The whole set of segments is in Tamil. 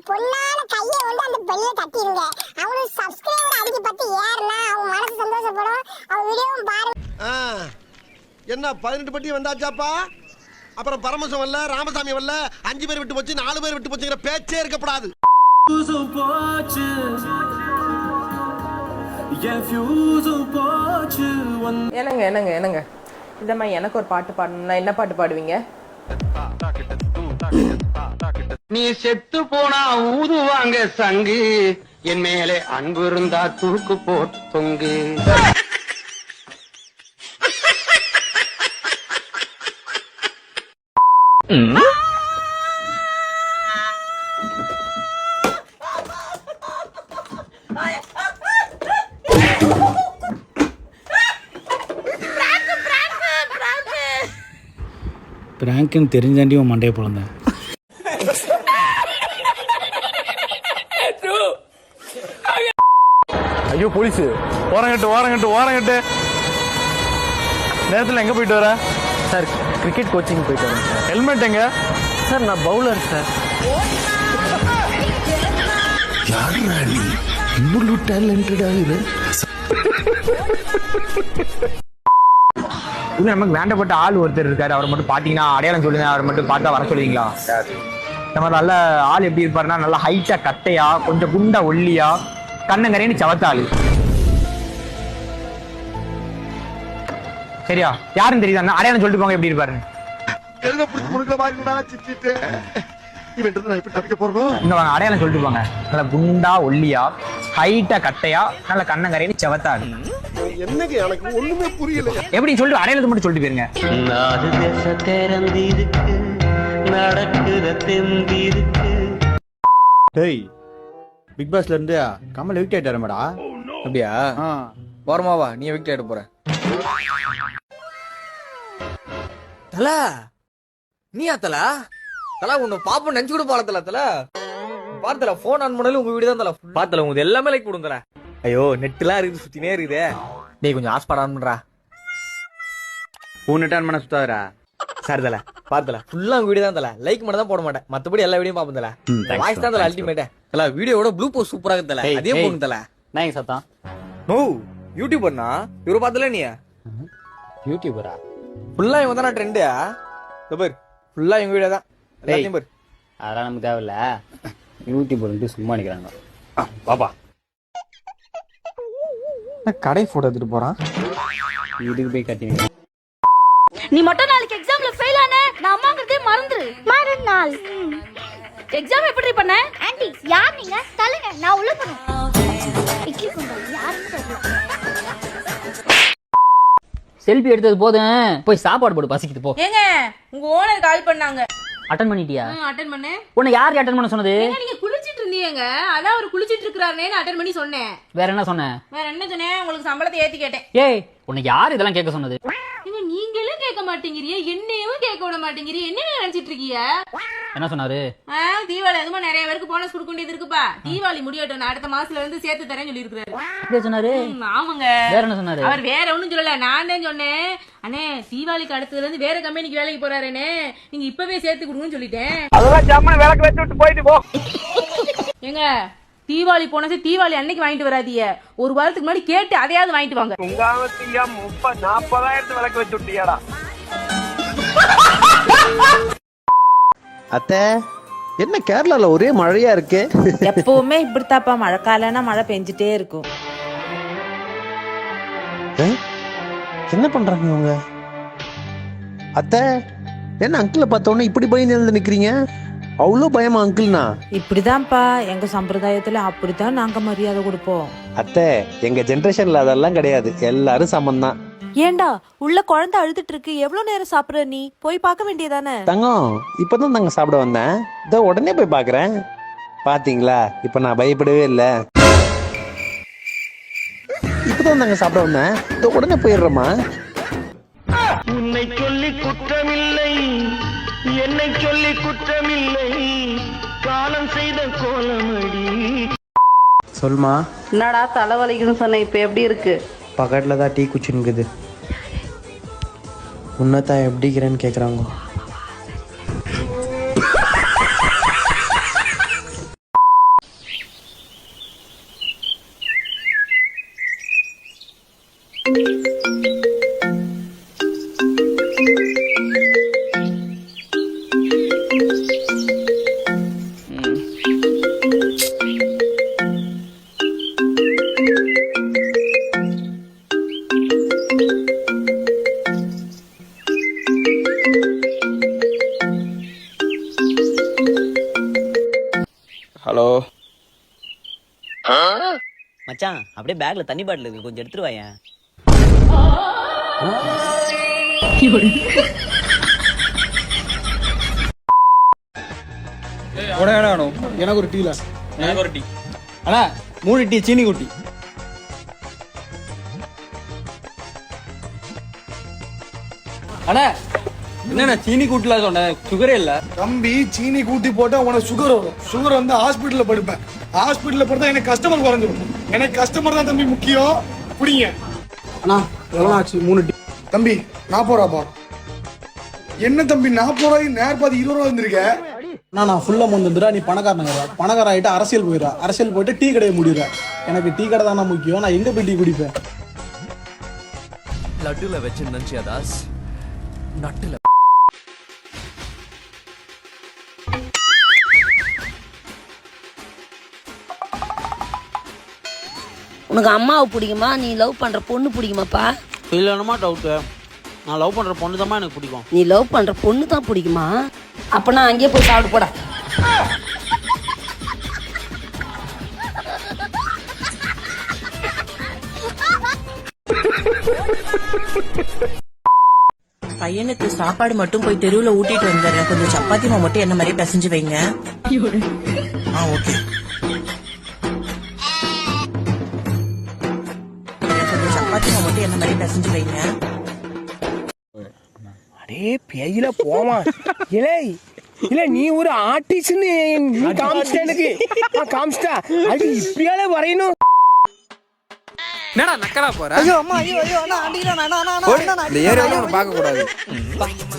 பொண்ணான கையை கொண்டு அந்த பெல்லை தட்டிடுங்க. அவனுக்கு சப்ஸ்கிரைபர் அடிச்சு பத்தி ஏறுனா அவன் மனசு சந்தோஷப்படும். அவன் வீடியோவும் பாருங்க. என்ன 18 பட்டி வந்தாச்சாப்பா? அப்புறம் பரமசம் வரல, ராமசாமி வரல, 5 பேர் விட்டு போச்சு, 4 பேர் விட்டு போச்சுங்கிற பேச்சே இருக்கப்படாது. என்னங்க இந்த மாதிரி எனக்கு ஒரு பாட்டு பாடணும்னா என்ன பாட்டு பாடுவீங்க? நீ செத்து போனா ஊதுவாங்க சங்கு, என் மேலே அன்பு இருந்தா தூக்கு போட்டு தொங்கு. பிராங்க்னு தெரிஞ்சாண்டி உன் மண்டையை போலந்தேன். ஐயோ போலீஸ்! ஓரங்கட்டு நேரத்தில் எங்கே போயிட்டு வர சார்? கிரிக்கெட் கோச்சிங் போயிட்டு வரேன் சார். ஹெல்மெட் எங்க சார்? நான் பவுலர் சார். இவ்வளோ டேலண்டடாக நமக்கு வேண்டப்பட்ட ஆள் ஒருத்தர் இருக்காரு. அவர் மட்டும் பாத்தீங்கன்னா அடையாளம் சொல்லுங்க. அவர் மட்டும் பார்த்தா வர சொல்லுவீங்களா? நம்ம நல்ல ஆள் எப்படி இருப்பாருன்னா, நல்லா ஹைட்டா கட்டையா, கொஞ்சம் குண்டா ஒல்லியா, கண்ணங்கரைன்னு சவத்தாளு. சரியா? யாருன்னு தெரியுதா? அடையாளம் சொல்லிட்டு போங்க எப்படி இருப்பாருன்னு. அடையாளம் சொல்லிட்டு போங்க. நல்ல குண்டா ஒல்லியா, ஹைட்டா கட்டையா, நல்ல கண்ணங்கரைன்னு சவத்தாளு. என்னங்க எனக்கு ஒண்ணுமே புரியல. எப்படி சொல்லிட்டு அடையாளத்தை மட்டும் சொல்லிட்டு போயிருங்க. டேய், பிக் பாஸ்ல இருந்து கமல் எவிக்ட் ஆயிட்டாரு மேடா. அப்படியா? போறமாவா, நீ எவிக்ட் ஆயிட போற. தல நீயா தல உன்னை பாப்ப நினைச்சு கூட பாலத்தல தல பார்த்தல போன் ஆன் பண்ணல உங்க வீடு தான் தல பார்த்தல உங்களுக்கு எல்லாமே லைக் கொடுங்கற. ஐயோ நெட்லாம் இருக்குது, சுத்தினே இருக்குதே. டேய் கொஞ்சம் ஹாட்ஸ்பாட் ஆன் பண்றா. ஃபோன் நெட் ஆன் பண்ண சுத்தாதடா. சரி தல பார்த்தல ஃபுல்லா உங்க வீடு தான் தல, லைக் மட்டும் தான் போட மாட்டேன், மத்தபடி எல்லா வீடியோவும் பாப்பேன் தல. வாய்ஸ் தான் தல அல்டிமேட் தல. வீடியோவோட ப்ளூ போஸ்ட் சூப்பரா இருக்கு தல. அதே போங்க தல. நான் சத்தம் நோ யூடியூபர்னா இவர பார்த்தல நீ யூடியூபரா? ஃபுல்லா இவங்க தான ட்ரெண்ட். பார் ஃபுல்லா இவங்க வீடியோ தான் எல்லாத்தையும் பார். அதெல்லாம் நமக்கு தேவையில்ல. யூடியூபர் வந்து சும்மா நிக்கிறாங்க. பாப்பா கடை போட்டோ எடுத்துட்டு போறான். வீட்டுக்கு போய் கட்டிங்க. நீ மட்டும் நாளைக்கு எக்ஸாம்ல ஃபெயில் ஆன நான் அம்மாங்கறதே மறந்துரு. எக்ஸாம் எப்படி பண்ண? ஆன்ட்டி யார் நீங்க? தள்ளுங்க நான் உள்ள போறேன். இக்கி கொண்டா யாருன்னு தெரியல. செல்ஃபி எடுத்தது போதும், போய் சாப்பாடு போடு, பசிக்குது போ. ஏங்க உங்க ஓனர் கால் பண்ணாங்க. அட்டெண்ட் பண்ணிட்டியா? அட்டெண்ட் பண்ணேன். உன்னை யார் அட்டெண்ட் பண்ண சொன்னது? நீங்க குளிச்சிட்டு இருந்தீங்க, அதான் அவர் குளிச்சிட்டு இருக்காருன்னு அட்டெண்ட் பண்ணி சொன்னேன். வேற என்ன சொன்ன? வேற என்ன சொன்னேன்? உங்களுக்கு சம்பளத்தை ஏத்தி கேட்டேன். ஏய் உன்னை யார் இதெல்லாம் கேட்க சொன்னது? நீங்களும் கேட்க மாட்டேங்கிறீங்க, என்னையும் கேட்க விட மாட்டேங்கிறீங்க. என்ன நினைச்சிட்டு இருக்கீங்க? என்ன சொன்னாரு? தீபாவளி அதுமா நிறைய பேருக்கு போனஸ் கொடுக்க வேண்டியது இருக்குப்பா. தீபாவளி முடியட்டும், நான் அடுத்த மாசத்துல இருந்து சேர்த்து தரேன்னு சொல்லி இருக்காரு. சொன்னாரு? ஆமாங்க. வேற என்ன சொன்னாரு? அவர் வேற ஒண்ணும் சொல்லல, நான் தான் சொன்னேன். அண்ணே தீபாவளிக்கு அடுத்ததுல இருந்து வேற கம்பெனிக்கு வேலைக்கு போறாருன்னு, நீங்க இப்பவே சேர்த்து கொடுங்கன்னு சொல்லிட்டேன். அதெல்லாம் ஜம்மன் விளக்கு வச்சு விட்டு போயிட்டு போ. ஏங்க தீபாவளி போனது தீபாவளி அன்னைக்கு வாங்கிட்டு வராதீங்க, ஒரு வாரத்துக்கு முன்னாடி கேட்டு அதையாவது வாங்கிட்டு வாங்க. 30,000 விளக்கு வச்சு விட்டியாடா. அத்தை என்ன கேரளால ஒரே மழையா இருக்கு? எப்பவுமே இப்படித்தாப்பா, மழைக்காலனா மழை பெஞ்சிட்டே இருக்கும். என்ன பண்றாங்க இவங்க? அத்தை என்ன அங்கிளை பார்த்த உடனே இப்படி பயந்து எழுந்து நிக்கிறீங்க? அவ்வளோ பயமா அங்கிள்னா? இப்படிதான்ப்பா எங்க சம்பிரதாயத்துல, அப்படித்தான் நாங்க மரியாதை கொடுப்போம். அத்தை எங்க ஜெனரேஷன்ல அதெல்லாம் கிடையாது, எல்லாரும் சமம் தான். ஏண்டா உள்ள குழந்தை அழுதுட்டு இருக்கு, எவ்வளவு நேரம் சாப்பிடுற? நீ போய் பார்க்க வேண்டியதானே? தங்கம் இப்பதான் தாங்க சாப்பிட வந்தேன், இதோ உடனே போய் பாக்குறேன். பாத்தீங்களா இப்ப நான் பயப்படவே இல்லை. இப்பதான் தாங்க சாப்பிட வந்தேன், இதோ உடனே போயிடுறேம்மா. உன்னை சொல்லி குற்றமில்லை, என்னை சொல்லி குற்றமில்லை, காலம் செய்த கோலமடி. சொல்மா. என்னடா தலைவலிக்குன்னு சொன்ன, இப்ப எப்படி இருக்கு? பக்கத்துல தான் டீ குச்சின்னுக்குது. உன்னதான் எப்படிக்கிறேன்னு கேக்குறாங்க. ஹலோ மச்சான் அப்படியே பேக்ல தண்ணி பாட்டில் இருக்கு, கொஞ்சம் எடுத்துட்டு வாயேன். எனக்கு ஒரு டீல எனக்கு ஒரு டீ. அண்ணா 3 டீ சீனி குட்டி. அண்ணா என்னண்ணா சீனி கூட்டல சொன்னேன், சுகரே இல்ல. தம்பி சீனி கூட்டி போட்டா உனக்கு சுகர் வரும். சுகர் வந்து ஹாஸ்பிட்டல்ல படுப்பேன். ஹாஸ்பிட்டல்ல படுத்தா எனக்கு கஸ்டமர் குறைஞ்சிரும். எனக்கு கஸ்டமர் தான் தம்பி முக்கியம். புடிங்க. அண்ணா எவ்வளவு ஆச்சு? 3 டீ. தம்பி 40 ரூபாப்பா. என்ன தம்பி 40 ரூபாய்க்கு நேர்பாதி 20 ரூபா வந்திருக்க? நான் ஃபுல்லா வந்துடுறா. நீ பணக்காரன் ஆகிட்டு அரசியல் போயிடுறா. அரசியல் போயிட்டு டீ கடையை முடிடுற. எனக்கு டீ கடை தானே முக்கியம். நான் எங்க போய் டீ குடிப்பேன்? லட்டுல வச்சு நினைச்சியா தாஸ்? நட்டுல உனக்கு அம்மாவை பிடிக்குமா, நீ லவ் பண்ற பொண்ணு பிடிக்குமாப்பா? இல்லைன்னுமா டவுட்டு. நான் லவ் பண்ணுற பொண்ணு தான் எனக்கு பிடிக்கும். நீ லவ் பண்ற பொண்ணு தான் பிடிக்குமா? அப்ப நான் அங்கேயே போய் சாப்பிட்டு போட. பையனுக்கு சாப்பாடு மட்டும் போய் தெருவுல ஊட்டிட்டு வந்துடுறேன். கொஞ்சம் சப்பாத்தி மாவு மட்டும் என்ன மாதிரி பிசைஞ்சு வைங்க. ஓகே. கொஞ்சம் சப்பாத்தி மாவு மட்டும் என்ன மாதிரி பிசைஞ்சு வைங்க. அடே பேயில போமா. இல்ல நீ ஒரு ஆர்டிஸ்ட்னு நீ காமிச்சிட்ட எனக்கு. காமிச்சிட்டா அது இப்பயால வரையணும். என்னடா நக்கலா போற? ஐயோ அம்மா, ஐயோ ஐயோ அண்ணா அடிடா அண்ணா. இந்த ஏரியால உன்னை பார்க்க கூடாது.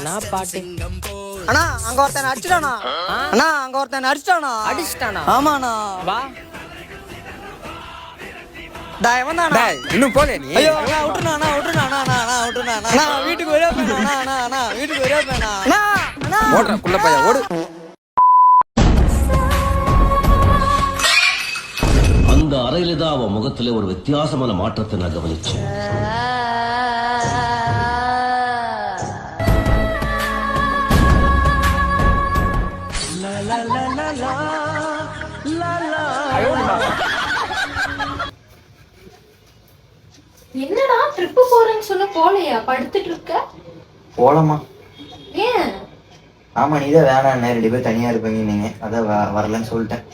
நான் பாட்டு. அண்ணா அங்க ஒருத்தன் அடிச்சிட்டானா? அண்ணா அங்க ஒருத்தன் அடிச்சிட்டானா? அடிச்சிட்டானா? ஆமாண்ணா. வா. டேய் வந்தானா? டேய் இன்னும் போல நீ. ஐயோ அண்ணா விட்டுனா அண்ணா வீட்டுக்கு வரே போனா அண்ணா வீட்டுக்கு வரே போனா அண்ணா ஓடுற குள்ள பையா ஓடு. அந்த அறையில தான் அவன் முகத்துல ஒரு வித்தியாசமான மாற்றத்தை நான் கவனிச்சேன். என்னடா ட்ரிப் போறேன்னு சொல்ல போலையா? படுத்துட்டு இருக்க. போலாமா? ஏன்? ஆமா, நீதான் வேணாம், 2 பேர் தனியா இருப்பீங்க நீங்க, அதான் வரலன்னு சொல்லிட்டேன்.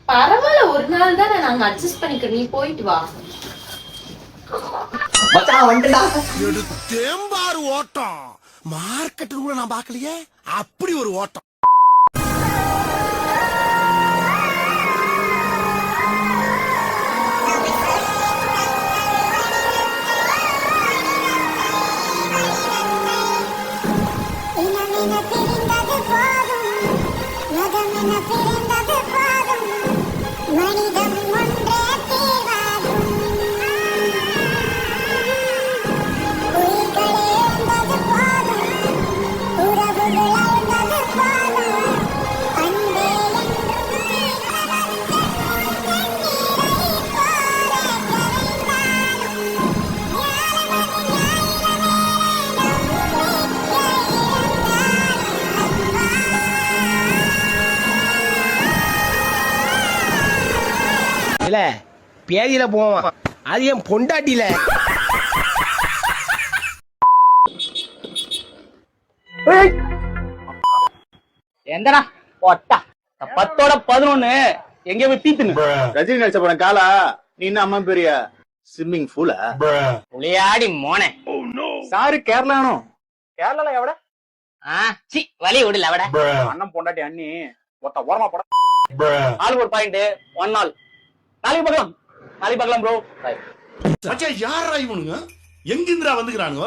பரவாயில்ல, ஒரு நாள் தானே, நாங்க அட்ஜஸ்ட் பண்ணிக்கிறோம். நீ போயிட்டு வா. தேம்பாறு ஓட்டம் மார்க்கெட்டுக்குள்ள நான் பாக்கலையே. அப்படி ஒரு ஓட்டம். பேதியில போவான், அது என் பொண்டாட்டில. எந்தடா போட்டா 10ஓட 11 எங்க போய் தீத்துன்னு. ரஜினி நடிச்ச படம் காலா. நீ என்ன அம்மா பெரிய ஸ்விம்மிங் பூலா? புளியாடி மோனே. சாரு கேரளானோ? கேரளால எவட? சி வலி விடல அவட. அண்ணன் பொண்டாட்டி அண்ணி ஒத்த ஓரமா போட. ஆளுக்கு ஒரு பாயிண்ட். 1 நாள். நாளைக்கு பார்க்கலாம் ப்ரோ. மச்சான் யாரா இவனுங்க? எங்கிந்திரா வந்துக்கிறானுங்க?